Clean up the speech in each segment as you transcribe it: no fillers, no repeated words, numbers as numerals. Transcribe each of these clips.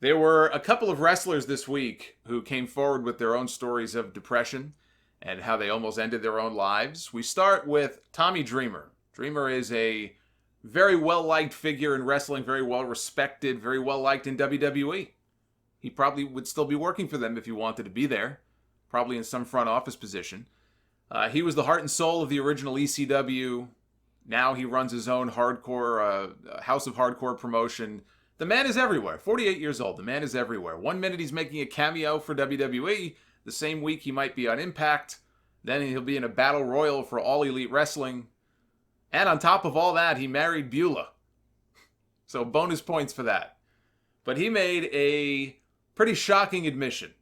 There were a couple of wrestlers this week who came forward with their own stories of depression and how they almost ended their own lives. We start with Tommy Dreamer. Dreamer is a very well-liked figure in wrestling, very well-respected, very well-liked in WWE. He probably would still be working for them if he wanted to be there, probably in some front office position. He was the heart and soul of the original ECW. Now he runs his own hardcore, House of Hardcore promotion. The man is everywhere. 48 years old. The man is everywhere. 1 minute he's making a cameo for WWE. The same week he might be on Impact. Then he'll be in a battle royal for All Elite Wrestling. And on top of all that, he married Beulah. So bonus points for that. But he made a pretty shocking admission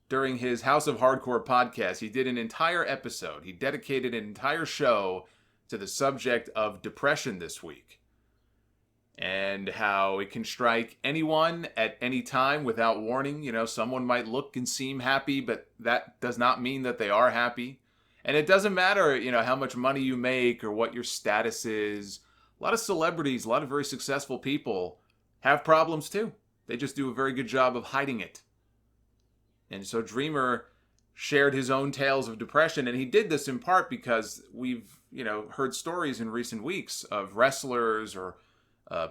during his House of Hardcore podcast. He did an entire episode. He dedicated an entire show to the subject of depression this week. And how it can strike anyone at any time without warning. You know, someone might look and seem happy, but that does not mean that they are happy. And it doesn't matter, you know, how much money you make or what your status is. A lot of celebrities, a lot of very successful people have problems too. They just do a very good job of hiding it. And so Dreamer shared his own tales of depression, and he did this in part because we've, you know, heard stories in recent weeks of wrestlers or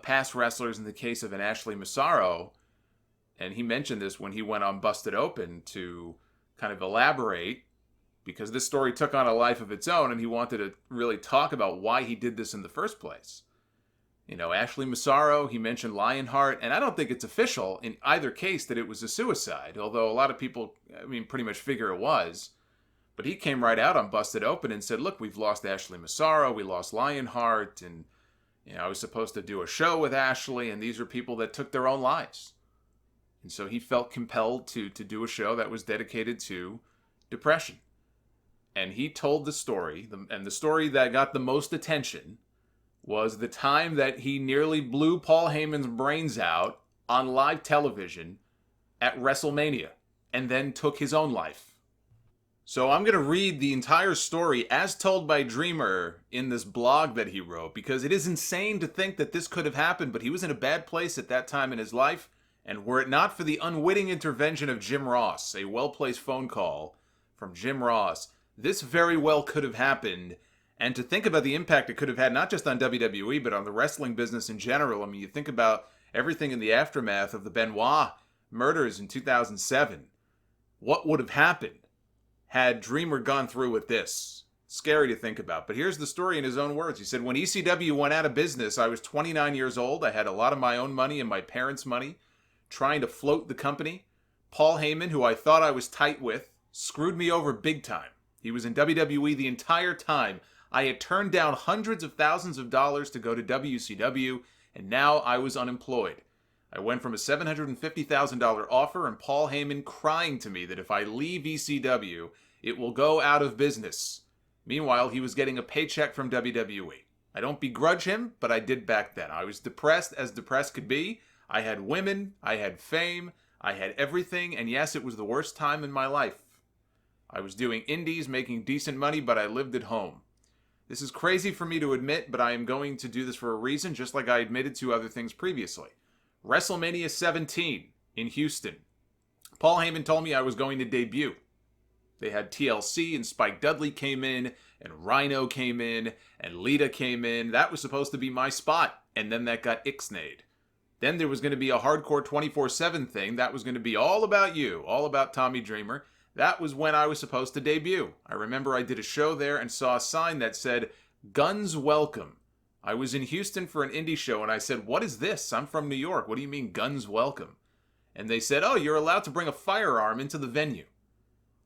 past wrestlers, in the case of an Ashley Massaro, and he mentioned this when he went on Busted Open to kind of elaborate, because this story took on a life of its own, and he wanted to really talk about why he did this in the first place. You know, Ashley Massaro, he mentioned Lionheart, and I don't think it's official in either case that it was a suicide, although a lot of people, pretty much figure it was. But he came right out on Busted Open and said, look, we've lost Ashley Massaro, we lost Lionheart, and you know, I was supposed to do a show with Ashley, and these are people that took their own lives. And so he felt compelled to do a show that was dedicated to depression. And he told the story, and the story that got the most attention was the time that he nearly blew Paul Heyman's brains out on live television at WrestleMania, and then took his own life. So I'm going to read the entire story as told by Dreamer in this blog that he wrote, because it is insane to think that this could have happened, but he was in a bad place at that time in his life, and were it not for the unwitting intervention of Jim Ross, a well-placed phone call from Jim Ross, this very well could have happened. And to think about the impact it could have had, not just on WWE, but on the wrestling business in general. I mean, you think about everything in the aftermath of the Benoit murders in 2007. What would have happened had Dreamer gone through with this? Scary to think about. But here's the story in his own words. He said, when ECW went out of business, I was 29 years old. I had a lot of my own money and my parents' money, trying to float the company. Paul Heyman, who I thought I was tight with, screwed me over big time. He was in WWE the entire time. I had turned down hundreds of thousands of dollars to go to WCW, and now I was unemployed. I went from a $750,000 offer and Paul Heyman crying to me that if I leave ECW, it will go out of business. Meanwhile, he was getting a paycheck from WWE. I don't begrudge him, but I did back then. I was depressed as depressed could be. I had women, I had fame, I had everything, and yes, it was the worst time in my life. I was doing indies, making decent money, but I lived at home. This is crazy for me to admit, but I am going to do this for a reason, just like I admitted to other things previously. WrestleMania 17 in Houston. Paul Heyman told me I was going to debut. They had TLC, and Spike Dudley came in, and Rhino came in, and Lita came in. That was supposed to be my spot, and then that got ixnayed. Then there was going to be a hardcore 24/7 thing. That was going to be all about you, all about Tommy Dreamer. That was when I was supposed to debut. I remember I did a show there and saw a sign that said, Guns Welcome. I was in Houston for an indie show, and I said, what is this? I'm from New York. What do you mean, Guns Welcome? And they said, oh, you're allowed to bring a firearm into the venue.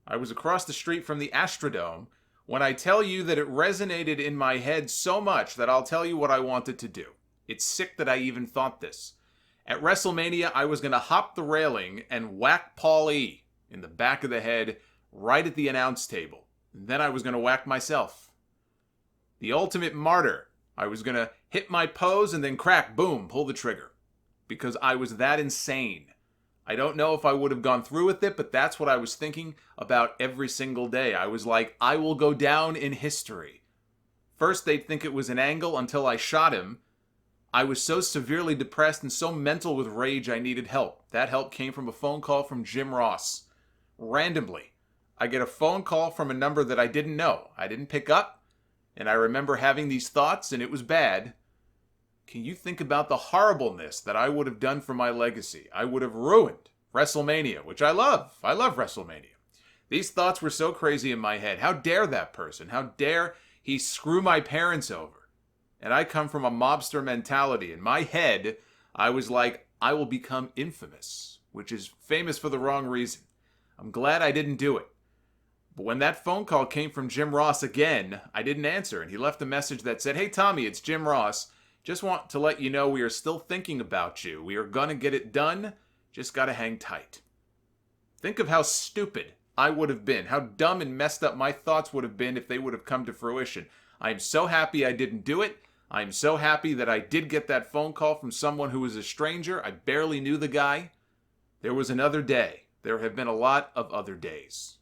I was across the street from the Astrodome when I tell you that it resonated in my head so much that I'll tell you what I wanted to do. It's sick that I even thought this. At WrestleMania, I was going to hop the railing and whack Paul E. in the back of the head right at the announce table. And then I was going to whack myself. The ultimate martyr. I was going to hit my pose and then crack, boom, pull the trigger. Because I was that insane. I don't know if I would have gone through with it, but that's what I was thinking about every single day. I was like, I will go down in history. First, they'd think it was an angle until I shot him. I was so severely depressed and so mental with rage I needed help. That help came from a phone call from Jim Ross. Randomly, I get a phone call from a number that I didn't know. I didn't pick up, and I remember having these thoughts, and it was bad. Can you think about the horribleness that I would have done for my legacy? I would have ruined WrestleMania, which I love. I love WrestleMania. These thoughts were so crazy in my head. How dare that person? How dare he screw my parents over? And I come from a mobster mentality. In my head, I was like, I will become infamous, which is famous for the wrong reason. I'm glad I didn't do it. But when that phone call came from Jim Ross again, I didn't answer. And he left a message that said, "Hey, Tommy, it's Jim Ross. Just want to let you know we are still thinking about you. We are going to get it done. Just got to hang tight." Think of how stupid I would have been. How dumb and messed up my thoughts would have been if they would have come to fruition. I am so happy I didn't do it. I am so happy that I did get that phone call from someone who was a stranger. I barely knew the guy. There was another day. There have been a lot of other days.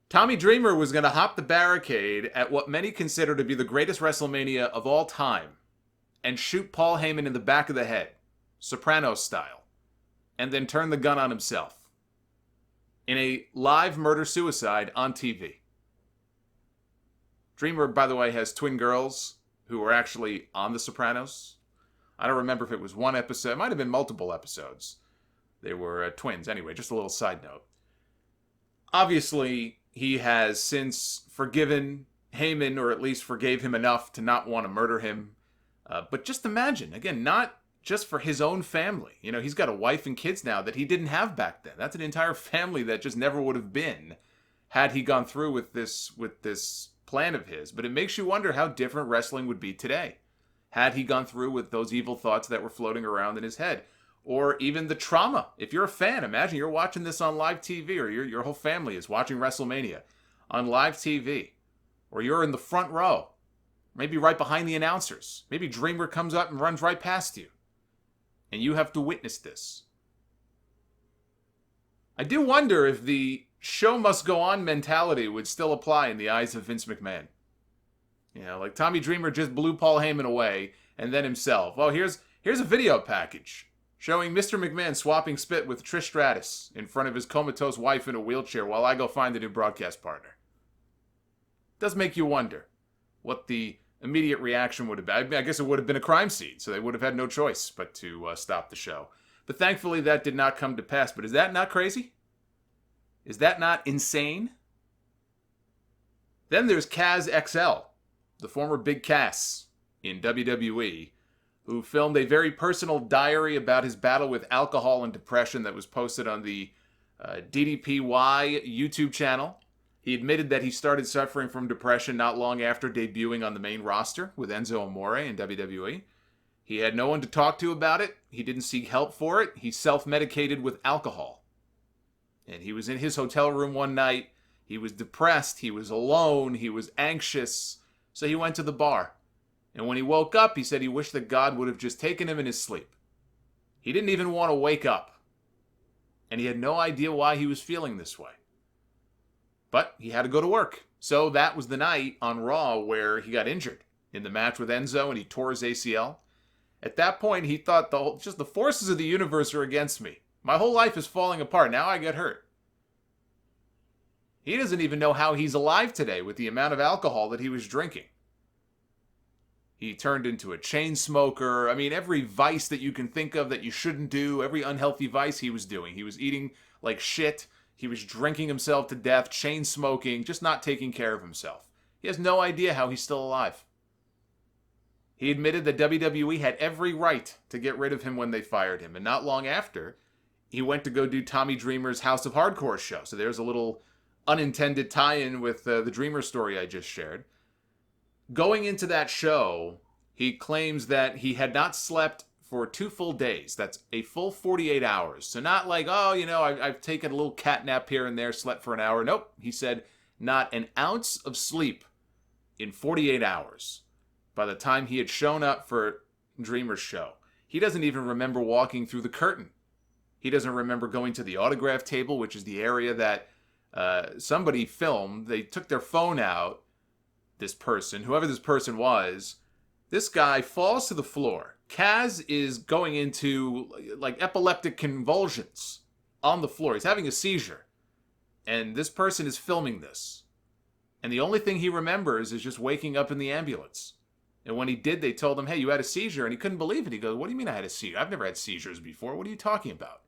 Tommy Dreamer was going to hop the barricade at what many consider to be the greatest WrestleMania of all time and shoot Paul Heyman in the back of the head, Sopranos style, and then turn the gun on himself in a live murder-suicide on TV. Dreamer, by the way, has twin girls who were actually on The Sopranos. I don't remember if it was one episode. It might have been multiple episodes. They were twins. Anyway, just a little side note. Obviously, he has since forgiven Heyman, or at least forgave him enough to not want to murder him. But just imagine, again, not just for his own family. You know, he's got a wife and kids now that he didn't have back then. That's an entire family that just never would have been had he gone through with this plan of his. But it makes you wonder how different wrestling would be today had he gone through with those evil thoughts that were floating around in his head. Or even the trauma. If you're a fan, imagine you're watching this on live TV, or your whole family is watching WrestleMania on live TV, or you're in the front row, maybe right behind the announcers. Maybe Dreamer comes up and runs right past you, and you have to witness this. I do wonder if the show must go on mentality would still apply in the eyes of Vince McMahon. You know, like Tommy Dreamer just blew Paul Heyman away, and then himself. Well, here's a video package showing Mr. McMahon swapping spit with Trish Stratus in front of his comatose wife in a wheelchair while I go find a new broadcast partner. It does make you wonder what the immediate reaction would have been. I guess it would have been a crime scene, so they would have had no choice but to stop the show. But thankfully that did not come to pass. But is that not crazy? Is that not insane? Then there's Kaz XL, the former Big Cass in WWE, who filmed a very personal diary about his battle with alcohol and depression that was posted on the DDPY YouTube channel. He admitted that he started suffering from depression not long after debuting on the main roster with Enzo Amore in WWE. He had no one to talk to about it. He didn't seek help for it. He self-medicated with alcohol. And he was in his hotel room one night. He was depressed. He was alone. He was anxious. So he went to the bar. And when he woke up, he said he wished that God would have just taken him in his sleep. He didn't even want to wake up. And he had no idea why he was feeling this way. But he had to go to work. So that was the night on Raw where he got injured in the match with Enzo and he tore his ACL. At that point, he thought just the forces of the universe are against me. My whole life is falling apart. Now I get hurt. He doesn't even know how he's alive today with the amount of alcohol that he was drinking. He turned into a chain smoker. I mean, every vice that you can think of that you shouldn't do, every unhealthy vice he was doing. He was eating like shit. He was drinking himself to death, chain smoking, just not taking care of himself. He has no idea how he's still alive. He admitted that WWE had every right to get rid of him when they fired him. And not long after, he went to go do Tommy Dreamer's House of Hardcore show. So there's a little unintended tie-in with the Dreamer story I just shared. Going into that show, he claims that he had not slept for 2 full days. That's a full 48 hours. So not like, oh, you know, I've taken a little cat nap here and there, slept for an hour. Nope. He said not an ounce of sleep in 48 hours by the time he had shown up for Dreamer's show. He doesn't even remember walking through the curtain. He doesn't remember going to the autograph table, which is the area that somebody filmed. They took their phone out, this person, whoever this person was, This guy falls to the floor. Kaz is going into like epileptic convulsions on the floor. He's having a seizure. And this person is filming this. And the only thing he remembers is just waking up in the ambulance. And when he did, they told him, hey, you had a seizure. And he couldn't believe it. He goes, what do you mean I had a seizure? I've never had seizures before. What are you talking about?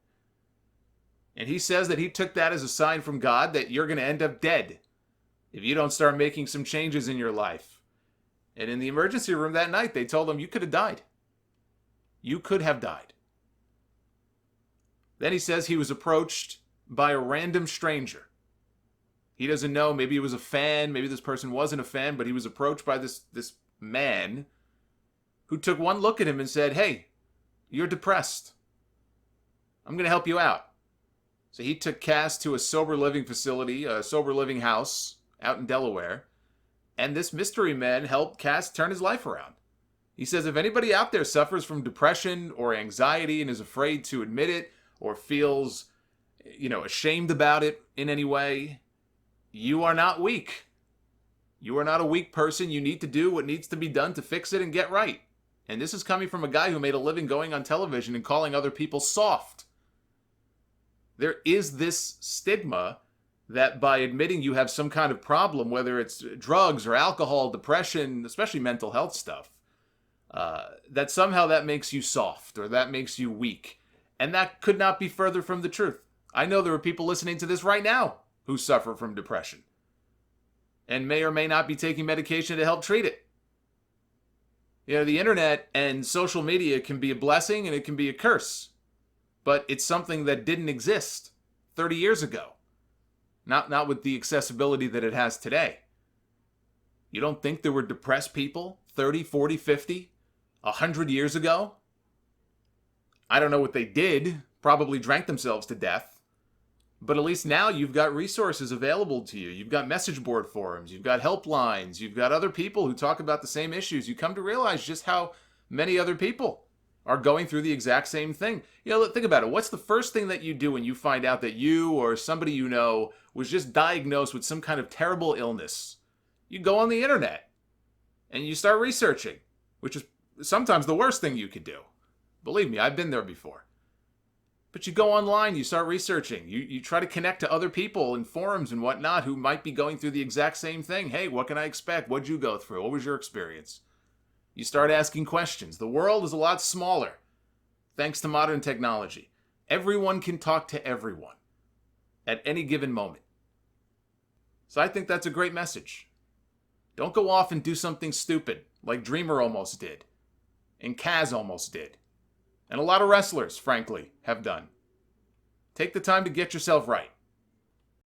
And he says that he took that as a sign from God that you're going to end up dead if you don't start making some changes in your life. And in the emergency room that night, they told him, you could have died. You could have died. Then he says he was approached by a random stranger. He doesn't know, maybe he was a fan, maybe this person wasn't a fan, but he was approached by this man who took one look at him and said, hey, you're depressed. I'm going to help you out. So he took Cass to a sober living facility, a sober living house out in Delaware. And this mystery man helped Cass turn his life around. He says if anybody out there suffers from depression or anxiety and is afraid to admit it or feels, ashamed about it in any way, you are not weak. You are not a weak person. You need to do what needs to be done to fix it and get right. And this is coming from a guy who made a living going on television and calling other people soft. There is this stigma that by admitting you have some kind of problem, whether it's drugs or alcohol, depression, especially mental health stuff, that somehow that makes you soft or that makes you weak. And that could not be further from the truth. I know there are people listening to this right now who suffer from depression and may or may not be taking medication to help treat it. The internet and social media can be a blessing and it can be a curse. But it's something that didn't exist 30 years ago. Not with the accessibility that it has today. You don't think there were depressed people 30, 40, 50, 100 years ago? I don't know what they did. Probably drank themselves to death. But at least now you've got resources available to you. You've got message board forums. You've got helplines. You've got other people who talk about the same issues. You come to realize just how many other people are going through the exact same thing. Think about it. What's the first thing that you do when you find out that you or somebody you know was just diagnosed with some kind of terrible illness? You go on the internet and you start researching, which is sometimes the worst thing you could do. Believe me, I've been there before. But you go online, you start researching. You try to connect to other people in forums and whatnot who might be going through the exact same thing. Hey, what can I expect? What'd you go through? What was your experience? You start asking questions. The world is a lot smaller thanks to modern technology. Everyone can talk to everyone at any given moment. So I think that's a great message. Don't go off and do something stupid like Dreamer almost did and Kaz almost did. And a lot of wrestlers, frankly, have done. Take the time to get yourself right.